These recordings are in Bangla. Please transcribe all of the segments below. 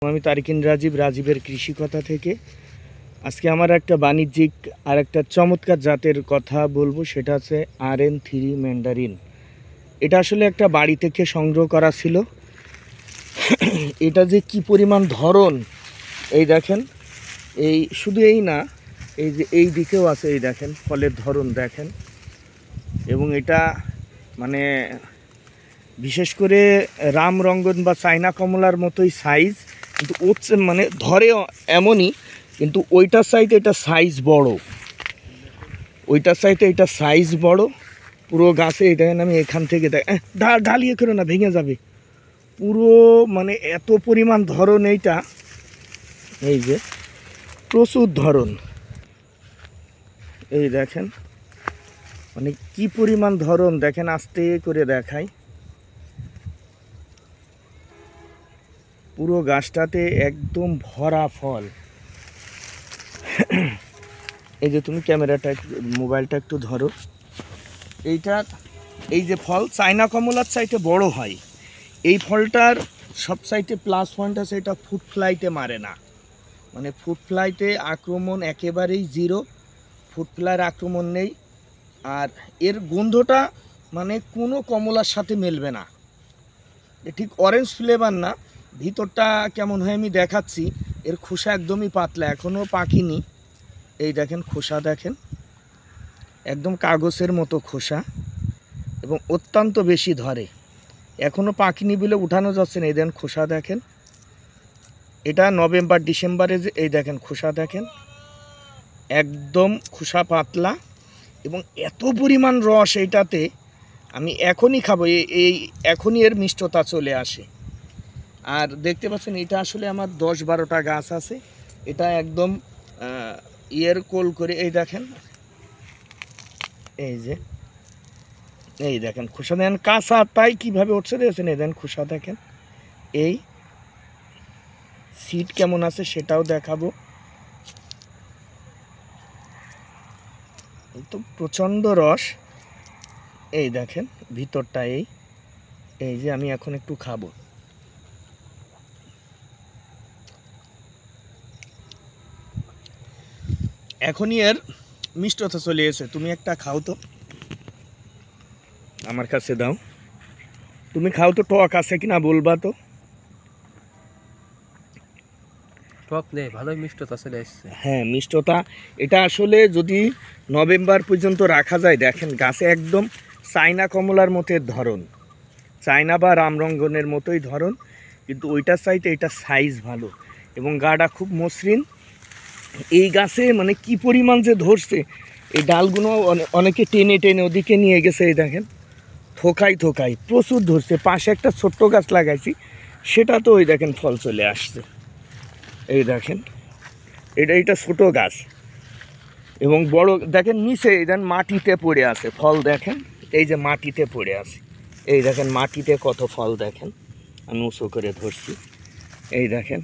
আমি তারিকিন রাজীবের কৃষি কথা থেকে আজকে আমার একটা বাণিজ্যিক আর একটা চমৎকার জাতের কথা বলবো, সেটা হচ্ছে RN3 ম্যান্ডারিন। এটা আসলে একটা বাড়ি থেকে সংগ্রহ করা ছিল। এটা যে কি পরিমাণ ধরন, এই দেখেন, এই শুধু এই না, এই যে এই দিকেও আছে, এই দেখেন ফলের ধরন দেখেন। এবং এটা মানে বিশেষ করে রামরঙ্গন বা চায়না কমলার মতোই সাইজ, কিন্তু হচ্ছে মানে ধরে এমনই, কিন্তু ওইটার সাইতে এটা সাইজ বড়, ওইটার সাইতে এটা সাইজ বড় পুরো গাছে। এটা আমি এখান থেকে ঢালিয়ে করো না, ভেঙে যাবে পুরো, মানে এত পরিমাণ ধরন এইটা, এই যে প্রচুর ধরন, এই দেখেন মানে কি পরিমাণ ধরন দেখেন। আস্তে করে দেখাই, পুরো গাছটাতে একদম ভরা ফল। এই যে তুমি ক্যামেরাটা মোবাইলটা একটু ধরো, এইটা এই যে ফল চায়না কমলার চাইতে বড় হয়। এই ফলটার সব সাইডে প্লাস পয়েন্ট আছে, এটা ফুড ফ্লাইতে মারে না, মানে ফুড ফ্লাইতে আক্রমণ একেবারেই জিরো, ফুড ফ্লাইয়ের আক্রমণ নেই। আর এর গন্ধটা মানে কোনো কমলার সাথে মেলবে না, ঠিক অরেঞ্জ ফ্লেভার না। ভিতরটা কেমন হয় আমি দেখাচ্ছি। এর খোসা একদমই পাতলা, এখনও পাকিনি। এই দেখেন খোসা দেখেন, একদম কাগজের মতো খোসা, এবং অত্যন্ত বেশি ধরে, এখনও পাকিনি বলে উঠানো যাচ্ছে না। এই দেখেন খোসা দেখেন, এটা নভেম্বর ডিসেম্বরে যে এই দেখেন খোসা দেখেন, একদম খোসা পাতলা এবং এত পরিমাণ রস এইটাতে, আমি এখনই খাবো, এই এখনই এর মিষ্টতা চলে আসে। আর দেখতে পাচ্ছেন এটা আসলে আমার 10-12টা গাছ আছে, এটা একদম ইয়ের কোল করে, এই দেখেন, এই যে এই দেখেন খোসা দেখেন কাঁচা, তাই কিভাবে উঠছে দিয়েছেন, এই দেখেন খোসা দেখেন। এই সিড কেমন আছে সেটাও দেখাবো। তো প্রচণ্ড রস, এই দেখেন ভিতরটা, এই যে আমি এখন একটু খাবো। এখনই এর মিষ্টতা চলে এসে, তুমি একটা খাও তো, আমার কাছে দাও, তুমি খাও তো, টক আছে কিনা বলবা তো। টক নেই, ভালোই মিষ্টতা চলে এসছে। হ্যাঁ মিষ্টতা, এটা আসলে যদি নভেম্বর পর্যন্ত রাখা যায়, দেখেন গাছে একদম চায়না কমলার মতো ধরন, চায়না বা রামরঙ্গনের মতোই ধরন, কিন্তু ওইটার চাইতে এটা সাইজ ভালো এবং গাটা খুব মসৃণ। এই গাছে মানে কি পরিমাণ যে ধরছে, এই ডালগুলো অনেকে টেনে টেনে ওদিকে নিয়ে গেছে, এই দেখেন থোকাই থোকাই প্রচুর ধরছে। পাশে একটা ছোট্ট গাছ লাগাইছি, সেটা তো ওই দেখেন ফল চলে আসছে, এই দেখেন এটা ছোট গাছ এবং বড় দেখেন নিচে, এই দেখেন মাটিতে পড়ে আছে ফল, দেখেন এই যে মাটিতে পড়ে আছে, এই দেখেন মাটিতে কত ফল দেখেন, আমি উঁচু করে ধরছি, এই দেখেন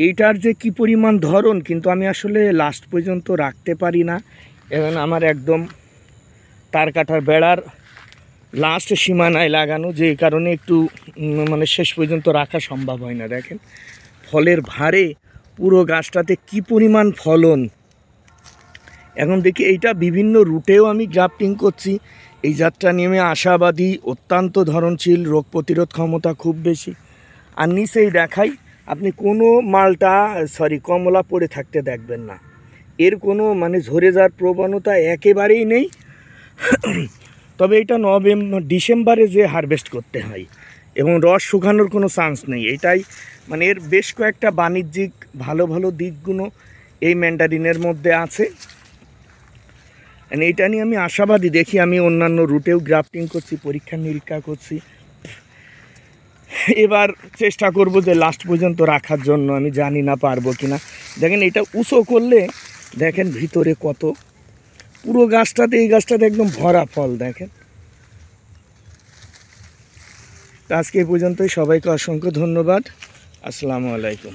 এইটার যে কি পরিমাণ ধরন, কিন্তু আমি আসলে লাস্ট পর্যন্ত রাখতে পারি না। এবং আমার একদম তার কাটার বেড়ার লাস্ট সীমানায় লাগানো, যে কারণে একটু মানে শেষ পর্যন্ত রাখা সম্ভব হয় না। দেখেন ফলের ভারে পুরো গাছটাতে কি পরিমাণ ফলন। এখন দেখি এইটা বিভিন্ন রুটেও আমি গ্রাফটিং করছি, এই জাতটা নিয়ে আমি আশাবাদী, অত্যন্ত ধরনশীল, রোগ প্রতিরোধ ক্ষমতা খুব বেশি। আর নিচেই দেখাই, আপনি কোনো মালটা কমলা পড়ে থাকতে দেখবেন না, এর কোনো মানে ঝরে যাওয়ার প্রবণতা একেবারেই নেই। তবে এটা ডিসেম্বরে যে হারভেস্ট করতে হয় এবং রস শুকানোর কোনো চান্স নেই। এটাই মানে এর বেশ কয়েকটা বাণিজ্যিক ভালো ভালো দিকগুলো এই ম্যান্ডারিনের মধ্যে আছে। এইটা নিয়ে আমি আশাবাদী, দেখি আমি অন্যান্য রুটেও গ্রাফটিং করছি, পরীক্ষা নিরীক্ষা করছি, এবার চেষ্টা করব যে লাস্ট পর্যন্ত রাখার জন্য। আমি জানি না পারবো কিনা। দেখেন এটা উঁচু করলে দেখেন ভিতরে কত, পুরো গাছটাতে, এই গাছটাতে একদম ভরা ফল দেখেন। আজকে এই পর্যন্তই, সবাইকে অসংখ্য ধন্যবাদ, আসসালামু আলাইকুম।